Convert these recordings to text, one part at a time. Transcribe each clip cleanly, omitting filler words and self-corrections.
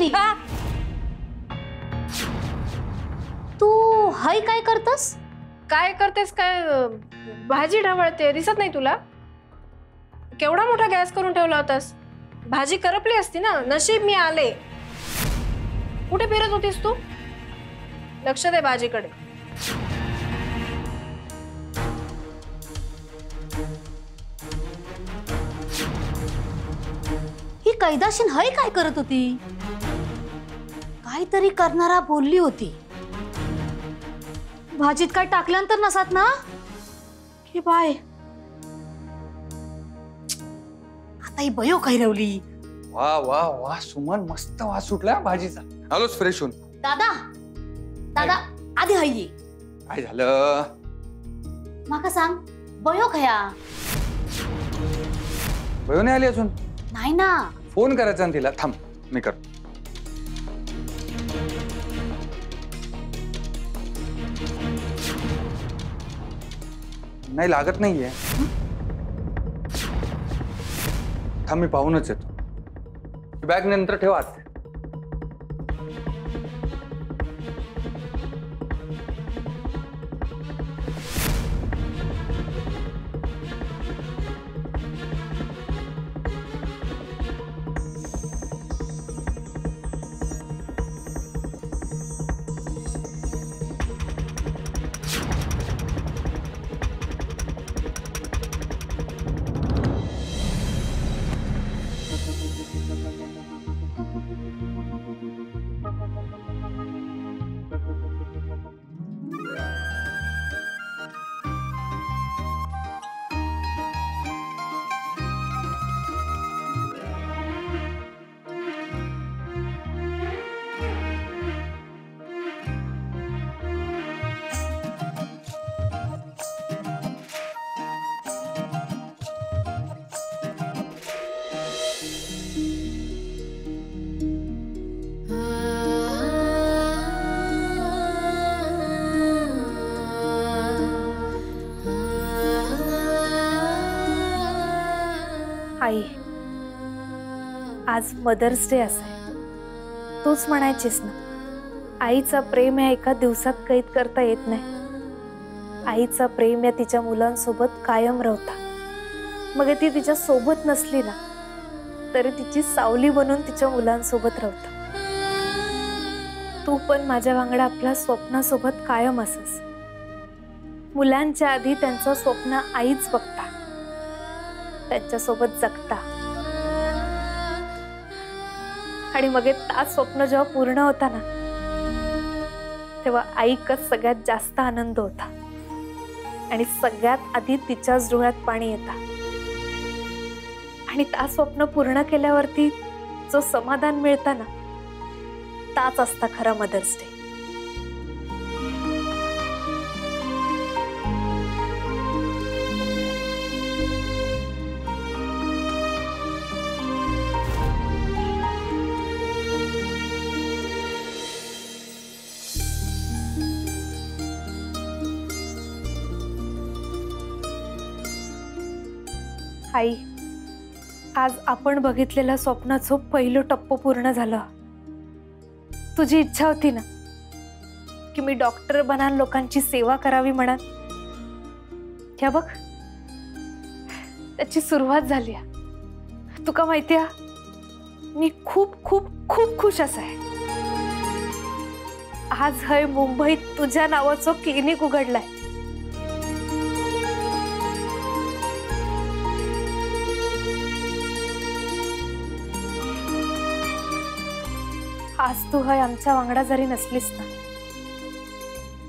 वहिनी तू हाय काय करतस? काय करतेस काय? भाजी ढवळते, दिसत नाही तुला? केवढा मोठा गॅस करून ठेवला होतास, भाजी करपली असती ना. नशीब मी आले. कुठे फिरत होतीस तू? लक्ष दे भाजीकडे. ही कैदाशीन हाय काय करत होती? काहीतरी करणारा बोलली होती. भाजीत काय टाकल्यानंतर नसात ना की बाय आता ही बयो काय रवली. वाह वाह वाह सुमन, मस्त वास सुटला भाजीचा. आलोच फ्रेश होऊन. दादा दादा आधी हाय ये. काय झालं? माका सांग बयो खया? बयो नाही आली अजून? नाही ना. फोन करायचा ना तिला. थांब मी करतो. नाही लागत नाहीये. थांब मी पाहूनच येतो. बॅग नंतर ठेवा. आई, आज मदर्स डे असाय. तूच म्हणायचीस ना, आईचा प्रेम या एका दिवसात कैद करता येत नाही. आईचा प्रेम या तिच्या मुलांसोबत कायम राहता. मग ती तिच्या सोबत नसली ना तरी तिची सावली बनून तिच्या मुलांसोबत राहता. तू पण माझ्या वांगडा आपल्या स्वप्नासोबत कायम असस. मुलांच्या आधी त्यांचं स्वप्न आईच बघता, त्यांच्यासोबत जगता. आणि मग तास स्वप्न जेव्हा पूर्ण होता ना तेव्हा आईकच सगळ्यात जास्त आनंद होता. आणि सगळ्यात आधी तिच्याच डोळ्यात पाणी येता. आणि तास स्वप्न पूर्ण केल्यावरती जो समाधान मिळतं ना ताच असता खरा मदर्स डे. आई, आज आपण बघितलेल्या स्वप्नाचं पहिलं टप्पं पूर्ण झालं. तुझी इच्छा होती ना की मी डॉक्टर बनान लोकांची सेवा करावी म्हणा. क्या बघ त्याची सुरुवात झाली. तुका माहितीये मी खूप खूप खूप खुश आहे. आज हय मुंबईत तुझ्या नावाचं क्लिनिक उघडलंय. आज तू हय आमच्या वांगडा जरी नसलीस ना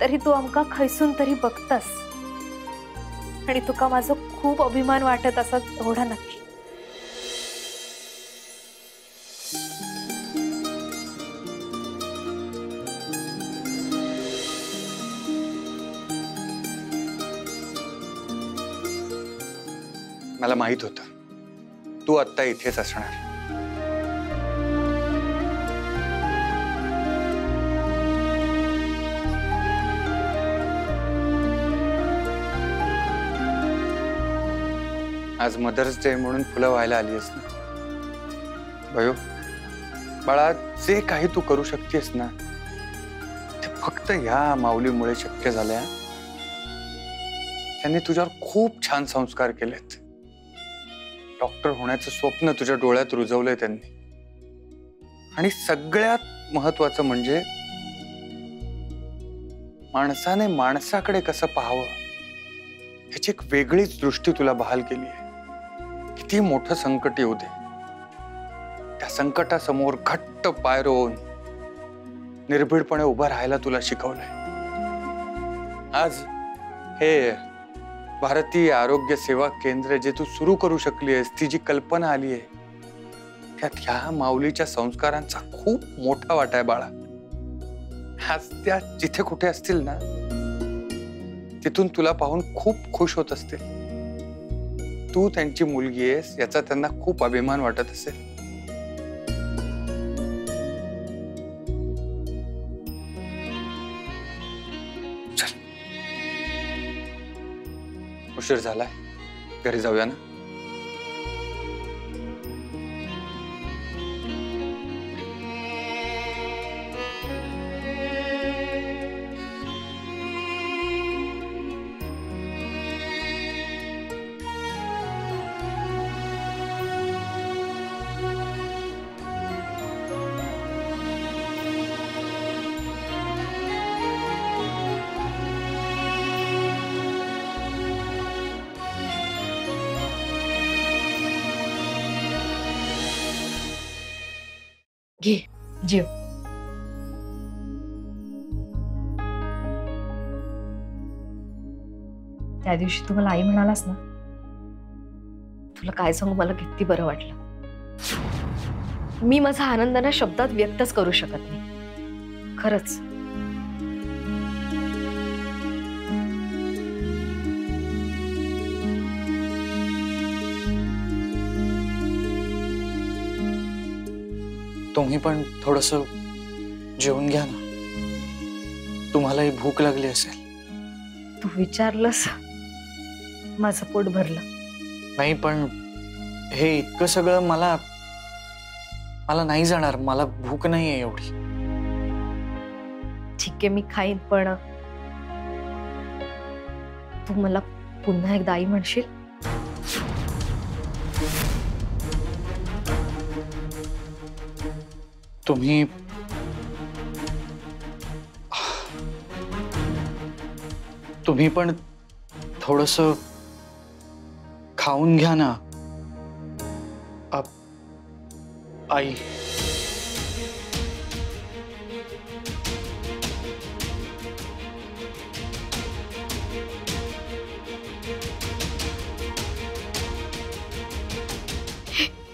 तरी तू आमका खैसून तरी बघतस. आणि तुका माझं खूप अभिमान वाटत असत एवढा नक्की. मला माहित होतं तू आत्ता इथेच असणार. आज मदर्स डे म्हणून फुलं व्हायला आली आहेस ना. भयो बाळा, जे काही तू करू शकतेस ना ते फक्त ह्या माऊलीमुळे शक्य झालंय. त्यांनी तुझ्यावर खूप छान संस्कार केलेत. डॉक्टर होण्याचं स्वप्न तुझ्या डोळ्यात रुजवलंय त्यांनी. आणि सगळ्यात महत्वाचं म्हणजे माणसाने माणसाकडे कसं पाहावं ह्याची एक वेगळीच दृष्टी तुला बहाल केली आहे. किती मोठं संकट येऊ दे, त्या संकटासमोर घट्ट पाय रोवून निर्भीडपणे उभं राहायला तुला शिकवलंय. आज हे भारतीय आरोग्य सेवा केंद्र जे तू सुरू करू शकली आहेस, ती जी कल्पना आली आहे त्यात ह्या माऊलीच्या संस्कारांचा खूप मोठा वाटा आहे बाळा. आज त्या जिथे कुठे असतील ना तिथून तुला पाहून खूप खुश होत असतील. तू त्यांची मुलगी आहेस याचा त्यांना खूप अभिमान वाटत असेल. चल, उशीर झालाय, घरी जाऊया ना. घे जेव. त्या दिवशी तू मला आई म्हणालास ना, तुला काय सांगू, मला किती बरं वाटलं. मी माझा आनंद ना शब्दात व्यक्तच करू शकत नाही, खरंच. तुम्ही पण थोडंसं जेवून घ्या ना, तुम्हालाही भूक लागली असेल. तू विचारलंस, माझं पोट भरलं. नाही पण हे इतकं सगळं मला नाही जाणार. मला भूक नाहीये एवढी. ठीक आहे, मी खाईन, पण तू मला पुन्हा एकदा आई म्हणशील? तुम्ही पण थोडंसं खाऊन घ्या ना. आई,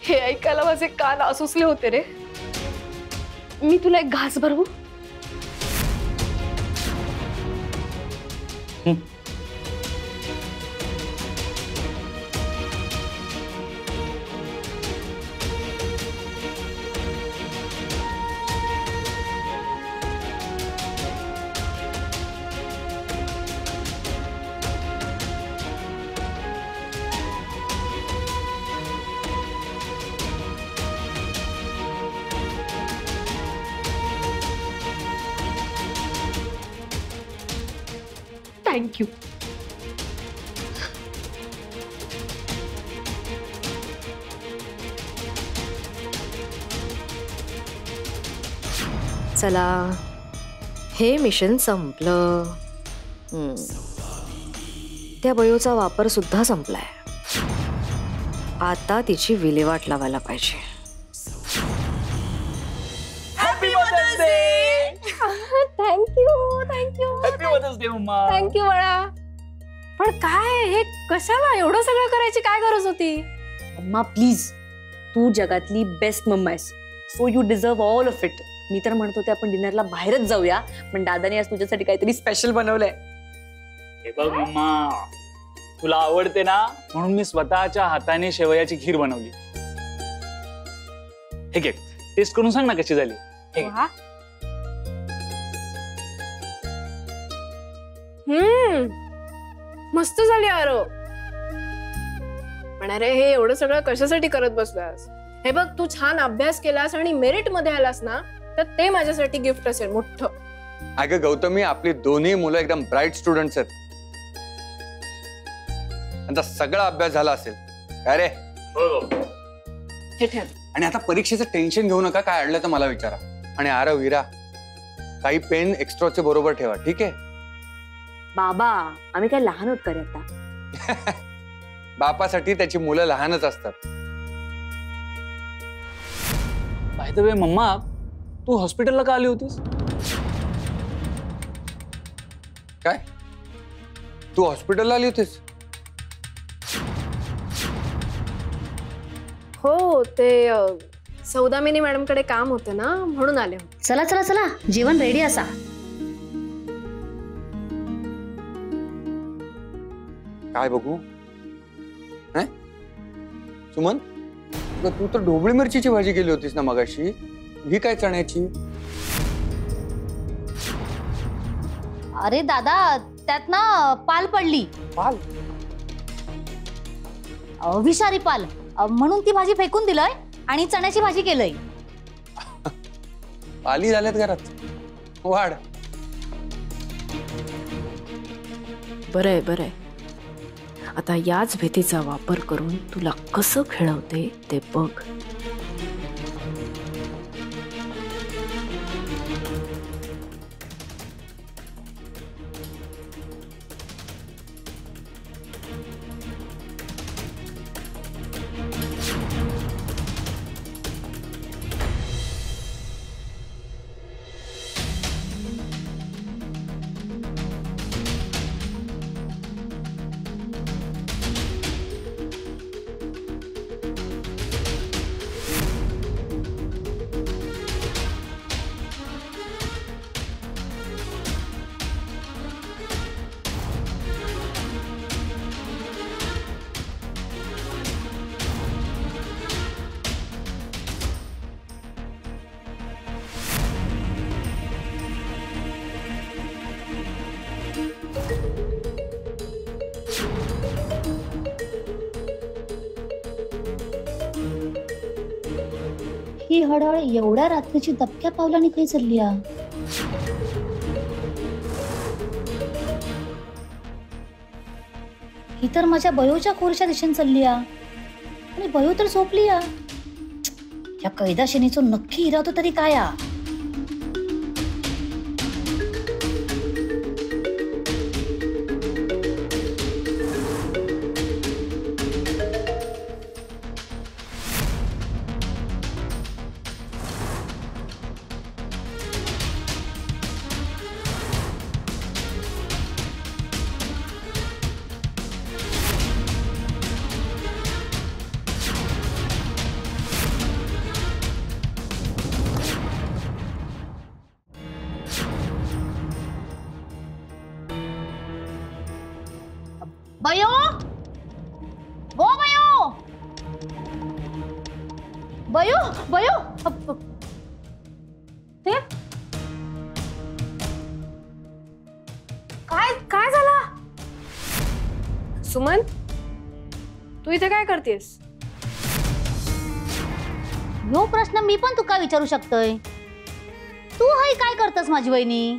हे ऐकायला माझे कान आसुसले होते रे. मी तुला एक घास भरवू? Thank you. चला, हे मिशन संपलं. त्या बयोचा वापर सुद्धा संपलाय. आता तिची विल्हेवाट लावायला पाहिजे. Happy mother's day. Thank you thank you happy mother's day मम्मा. थँक्यू बाळा. पण काय हे, कशाला एवढं सगळं करायची काय गरज होती? अम्मा प्लीज, तू जगातली बेस्ट मम्मा आहेस, so you deserve all of it. मी तर म्हणत होते आपण डिनरला बाहेरच जाऊया, पण दादाने आज तुझ्यासाठी काहीतरी स्पेशल बनवलंय. हे बघ मम्मा, तुला आवडते ना म्हणून मी स्वतःच्या हाताने शेवयाची खीर बनवली. हे घे, टेस्ट करून सांग ना कशी झाली. हे घे. मस्त झाली आरो. पण अरे, हे एवढं सगळं कशासाठी करत बसलास? हे बघ, तू छान अभ्यास केलास आणि मेरिट मध्ये आलास ना, तर ते माझ्यासाठी गिफ्ट असेल मोठं. अगं गौतमी, आपली दोन्ही मुलं एकदम ब्राईट स्टुडंट्स आहेत. त्यांचा सगळा अभ्यास झाला असेल काय रे? हे ठेव. आणि आता परीक्षेचं टेन्शन घेऊ नका, काय अडलं तर मला विचारा. आणि आरव, विरा, काही पेन एक्स्ट्राचे बरोबर ठेवा, ठीक आहे? बाबा आम्ही काय लहान होत का रे आता? बापासाठी त्याची मुलं लहानच असतात. बाय द वे मम्मा, तू हॉस्पिटलला का आली होतीस? काय तू हॉस्पिटलला आली होतीस? हो, ते सौदामिनी मॅडम कडे काम होतं ना, म्हणून आले होते. चला चला चला, जेवण रेडी असा. काय बघू? सुमन, तू तर ढोबळी मिरचीची भाजी केली होतीस ना मगाशी, ही काय चण्याची? अरे दादा, त्यात ना पाल पडली. पाल? विषारी पाल, म्हणून ती भाजी फेकून दिलंय आणि चण्याची भाजी केलंय. पाली झाल्यात घरात, वाढ. बरंय बरंय, आता याच भीतीचा वापर करून तुला कसं खेळवते ते बघ. ही हडळ एवढ्या रात्रीची दबक्या पावलाने काही चालली आ? ही तर माझ्या बयोच्या खोरच्या दिशेने चालली आ, आणि बयो तर झोपली आ. या कैदाशिनीचो नक्की इरादो तरी काय आ? बयो, ओ बयो, बयो बयो, ते काय काय झाला? सुमन, तू इथे काय करतेस? यो प्रश्न मी पण तुका विचारू शकतोय. तू हाय काय करतस माझी वहिनी?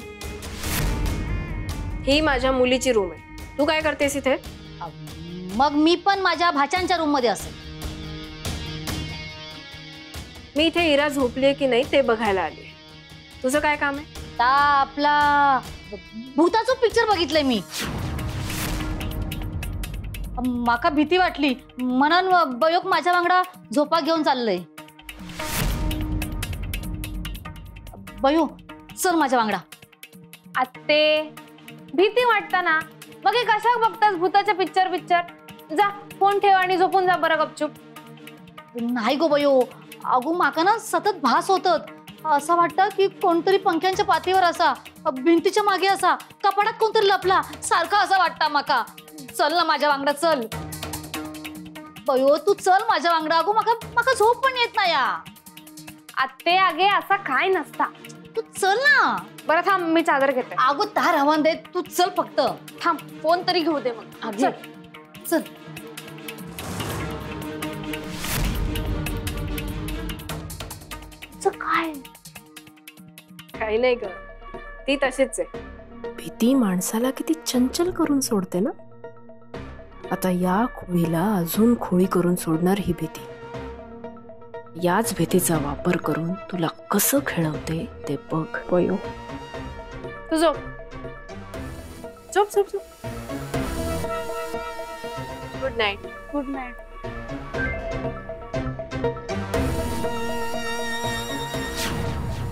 ही माझ्या मुलीची रूम आहे. तू काय करतेस इथे? मग मी पण माझ्या भाच्यांच्या रूम मध्ये असेल. मी इथे इरा झोपलीये की नाही ते बघायला आली. तुझं काय काम आहे? ता आपला भूताचं पिक्चर बघितलंय मी. माका भीती वाटली म्हणून बयोक माझ्या वांगडा झोपा घेऊन चाललंय. बयो, चल माझ्या वांगडा. आत्ते, भीती वाटताना मग हे कशा बघतास भूताचे पिक्चर? जा फोन ठेव आणि झोपून जा बरं गपचूप. नाही गो बयो, अगो माका ना सतत भास होतात. असं वाटतं की कोणतरी पंख्यांच्या पातीवर असा, भिंतीच्या मागे असा, कपाटात कोणतरी लपला सारखा असं वाटतं माका. चल ना माझ्या वांगडा, चल बयो, तू चल माझ्या वांगडा. अगो माका झोप पण येत नाही. आत्ते आगे असा काय नसता. तू चल ना. बरं थांब, मी चादर घेते. अगो तार हवान दे, तू चल फक्त. थांब, फोन तरी घेऊ दे मग. चल चल. तुझं काय? काही नाही ग, ती तशीच आहे. भीती माणसाला किती चंचल करून सोडते ना. आता या खोळीला अजून खोळी करून सोडणार ही भीती. याच भीतीचा वापर करून तुला कसं खेळवते ते बघ. वयो, तू झोप झोप झोप झोप. Good night. Good night.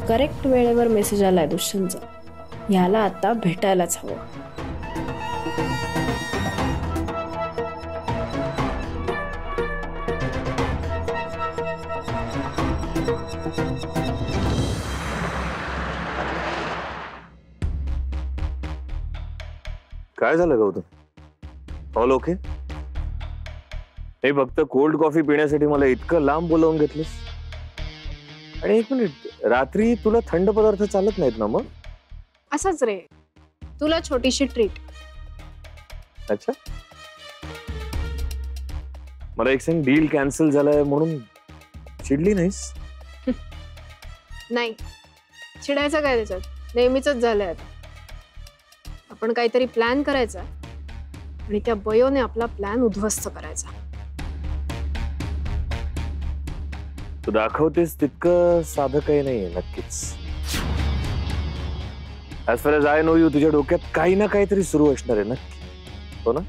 Correct वेळेवर मेसेज आलाय दुष्यंतचा. याला आता भेटायलाच हवं. काय झालं गौतम? All okay? हे फक्त कोल्ड कॉफी पिण्यासाठी मला इतकं लांब बोलावून घेतलंस? आणि एक मिनिट, रात्री तुला थंड पदार्थ चालत नाहीत ना मग? असंच रे, तुला छोटीशी ट्रीट. अच्छा, मला एक सांग, डील कॅन्सल झालाय म्हणून चिडली नाहीस? नाही, चिडायचं काय त्याच्यात, नेहमीच झालंय. आता आपण काहीतरी प्लॅन करायचा आणि त्या बयोने आपला प्लॅन उद्ध्वस्त करायचा. तू दाखवतेस तितकं साधं काही नाहीये. नक्कीच, as far as I know you, तुझ्या डोक्यात काही ना काहीतरी सुरू असणार आहे नक्की, हो ना?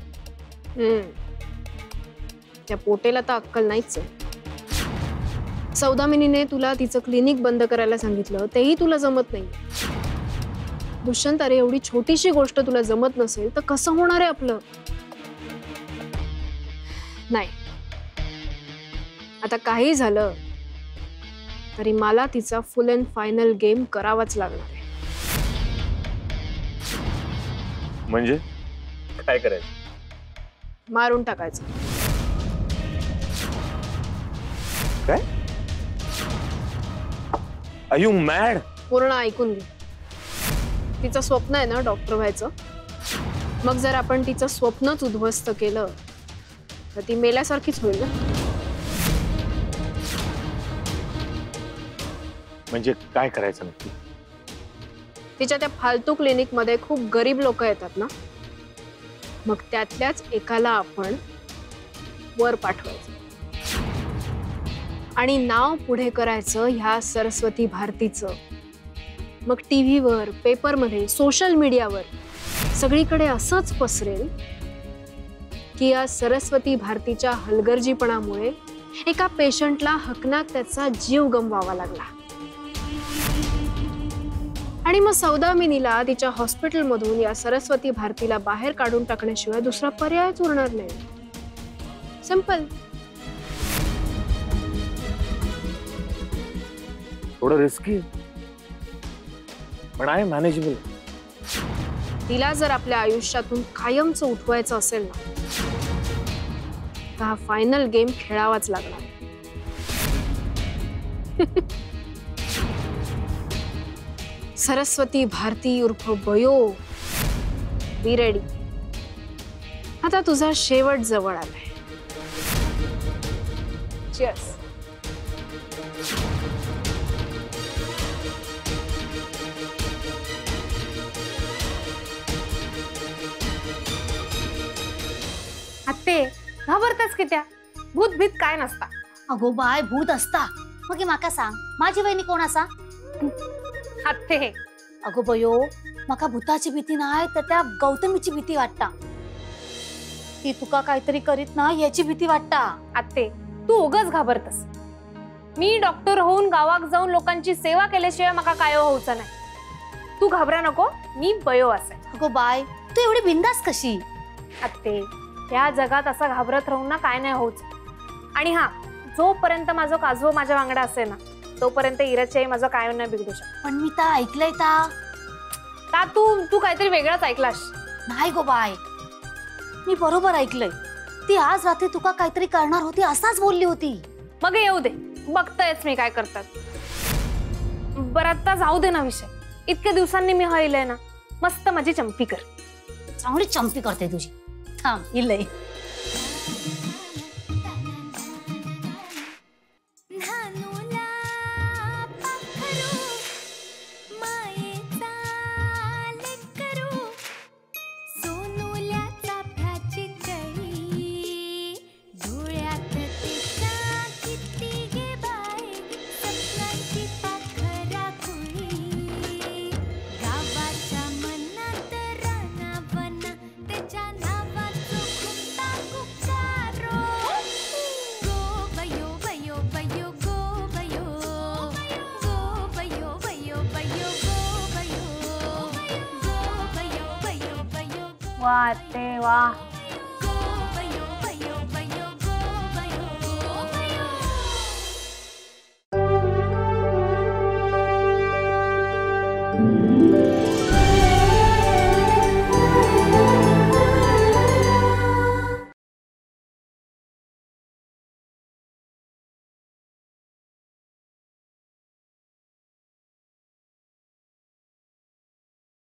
त्या पोटेला तर अक्कल नाहीच आहे. सौदामिनीने तुला तिचं क्लिनिक बंद करायला सांगितलं, तेही तुला जमत नाही. दुष्यंत, अरे एवढी छोटीशी गोष्ट तुला जमत नसेल तर कसं होणार आहे आपलं? नाही, आता काही झालं तरी मला तिचा फुल अँड फायनल गेम करावाच लागणार आहे. म्हणजे काय करायचं? मारून टाकायचं. काय? Are you mad? पूर्ण ऐकून घे. तिचं स्वप्न आहे ना डॉक्टर व्हायचं. मग जर आपण तिचं स्वप्नच उद्ध्वस्त केलं तर ती मेल्यासारखीच होईल ना. म्हणजे काय करायचं नक्की? तिच्या त्या फालतू क्लिनिक मध्ये खूप गरीब लोक येतात ना, मग त्यातल्याच एकाला आपण वर पाठवायचं आणि नाव पुढे करायचं ह्या सरस्वती भारतीचं. मग टीव्हीवर, पेपरमध्ये, सोशल मीडियावर सगळीकडे असंच पसरेल की या सरस्वती भारतीच्या हलगर्जीपणामुळे एका पेशंटला हकनाक त्याचा जीव गमवावा लागला. आणि मग सौदामिनीला तिच्या हॉस्पिटलमधून या सरस्वती भारतीला बाहेर काढून टाकण्याशिवाय दुसरा पर्यायच उरणार नाही. सिंपल. थोडं रिस्की पण आहे, मॅनेजेबल. तिला जर आपल्या आयुष्यातून कायमचं उठवायचं असेल ना, तर हा फायनल गेम खेळावाच लागणार. सरस्वती भारती उर्फ बयो, बी रेडी. आता तुझा शेवट जवळ आलाय. चीअर्स. आत्ते, घाबरतेस की त्या? भूत भीत काय नसता. अगो बाय, भूत असता मग माका सांग, माझी वहिनी कोण असा? आत्ते, अगो बयो, माका भूताची भीती नाही तर त्या गौतमीची भीती वाटता. ती तुका काहीतरी करीत ना याची भीती वाटता. आत्ते, तू उगाच घाबरतस. मी डॉक्टर होऊन गावात जाऊन लोकांची सेवा केल्याशिवाय माका काय होऊचं नाही. तू घाबरा नको, मी बयो असे. अगो बाय, तू एवढी बिंदास कशी? आत्ते, या जगात असं घाबरत राहून ना काय नाही होत. आणि हा, जोपर्यंत माझं काजव माझ्या वांगडा असेल ना, तोपर्यंत इराची माझं काय नाही बिघडू शकत. पण मी ता ऐकलंय ता. तू काहीतरी वेगळंच ऐकलास. नाही गो बाय, मी बरोबर ऐकलंय. ती आज रात्री तुका काहीतरी करणार होती असाच बोलली होती. मग येऊ दे, बघतायच मी काय करतात. बरं आता जाऊ दे ना विषय. इतक्या दिवसांनी मी हयलंय ना, मस्त माझी चंपी कर. चांगली चंपी करते तुझी. थांब, इलय. वा ते वा